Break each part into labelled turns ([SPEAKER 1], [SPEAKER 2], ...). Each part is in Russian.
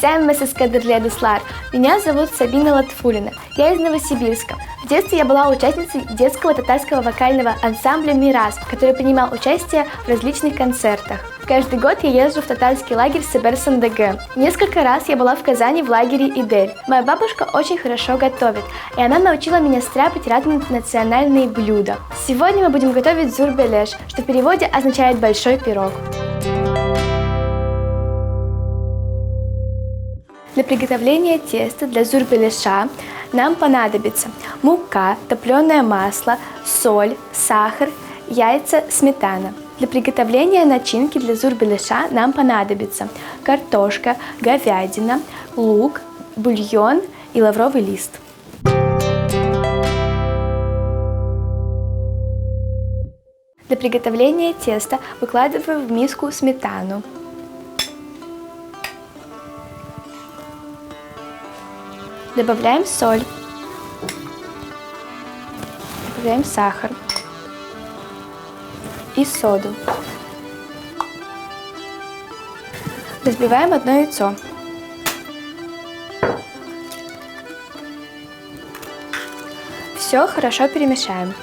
[SPEAKER 1] Всем кадрле Деслар. Меня зовут Сабина Латфулина. Я из Новосибирска. В детстве я была участницей детского татарского вокального ансамбля «Мирас», который принимал участие в различных концертах. Каждый год я езжу в татарский лагерь Себер-Сандеге. Несколько раз я была в Казани в лагере Идель. Моя бабушка очень хорошо готовит, и она научила меня стряпать разные национальные блюда. Сегодня мы будем готовить зур-белеш, что в переводе означает «большой пирог». Для приготовления теста для зур-белеша нам понадобится мука, топленое масло, соль, сахар, яйца, сметана. Для приготовления начинки для зур-белеша нам понадобится картошка, говядина, лук, бульон и лавровый лист. Для приготовления теста выкладываем в миску сметану. Добавляем соль, добавляем сахар и соду. Разбиваем одно яйцо. Все хорошо перемешаем.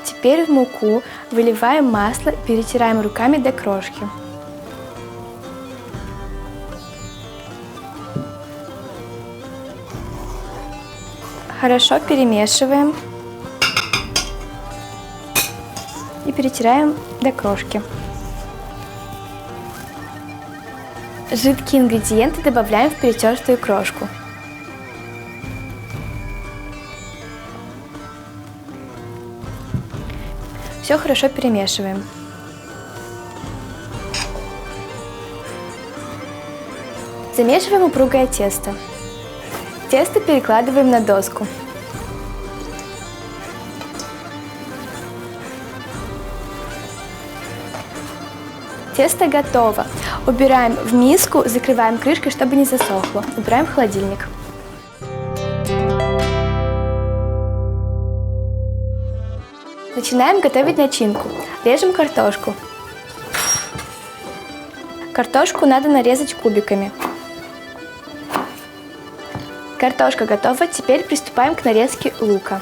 [SPEAKER 1] Теперь в муку выливаем масло, перетираем руками до крошки. Хорошо перемешиваем и перетираем до крошки. Жидкие ингредиенты добавляем в перетертую крошку. Все хорошо перемешиваем. Замешиваем упругое тесто. Тесто перекладываем на доску. Тесто готово. Убираем в миску, закрываем крышкой, чтобы не засохло. Убираем в холодильник. Начинаем готовить начинку. Режем картошку. Картошку надо нарезать кубиками. Картошка готова, теперь приступаем к нарезке лука.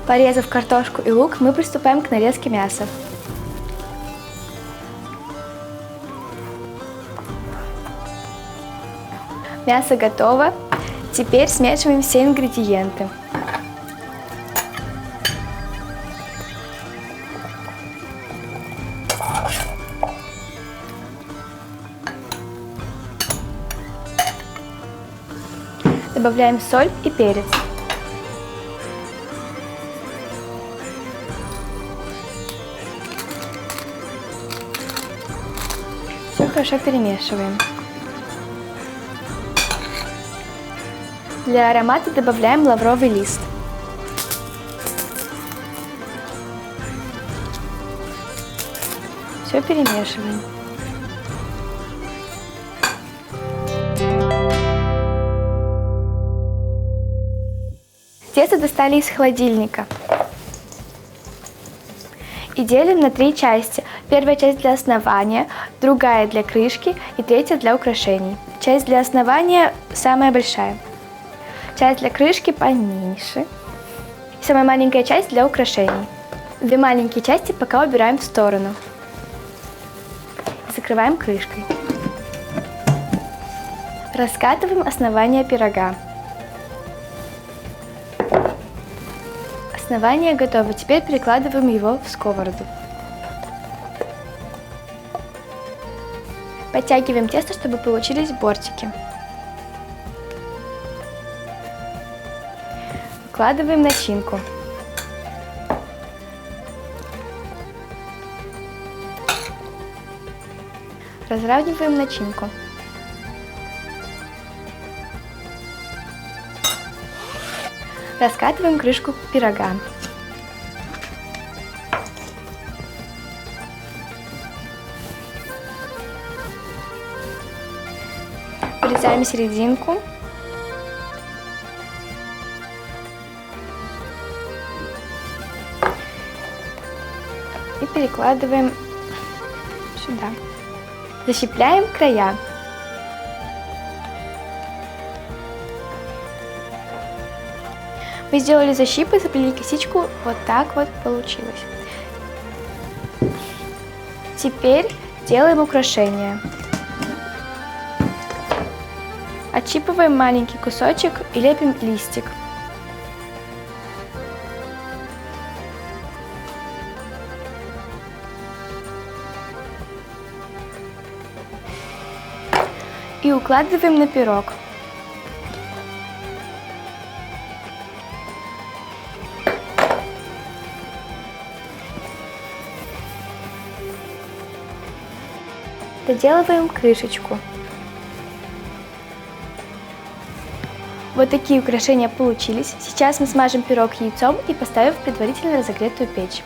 [SPEAKER 1] Порезав картошку и лук, мы приступаем к нарезке мяса. Мясо готово, теперь смешиваем все ингредиенты. Добавляем соль и перец. Все хорошо перемешиваем. Для аромата добавляем лавровый лист. Все перемешиваем. Тесто достали из холодильника и делим на 3 части. Первая часть для основания, другая для крышки и третья для украшений. Часть для основания самая большая, часть для крышки поменьше и самая маленькая часть для украшений. 2 маленькие части пока убираем в сторону. Закрываем крышкой. Раскатываем основание пирога. Основание готово. Теперь перекладываем его в сковороду. Подтягиваем тесто, чтобы получились бортики. Вкладываем начинку. Разравниваем начинку. Раскатываем крышку пирога. Вырезаем серединку и перекладываем сюда. Защипляем края. Мы сделали защипы, заплели косичку, вот так вот получилось. Теперь делаем украшение. Отщипываем маленький кусочек и лепим листик. И укладываем на пирог. Доделываем крышечку. Вот такие украшения получились. Сейчас мы смажем пирог яйцом и поставим в предварительно разогретую печь.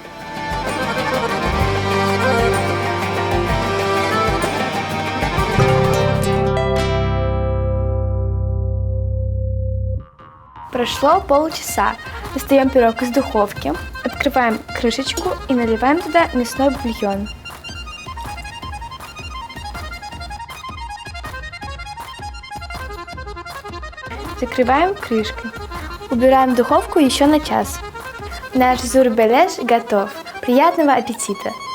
[SPEAKER 1] Прошло полчаса. Достаем пирог из духовки, открываем крышечку и наливаем туда мясной бульон. Закрываем крышкой. Убираем в духовку еще на час. Наш зурбелеш готов. Приятного аппетита!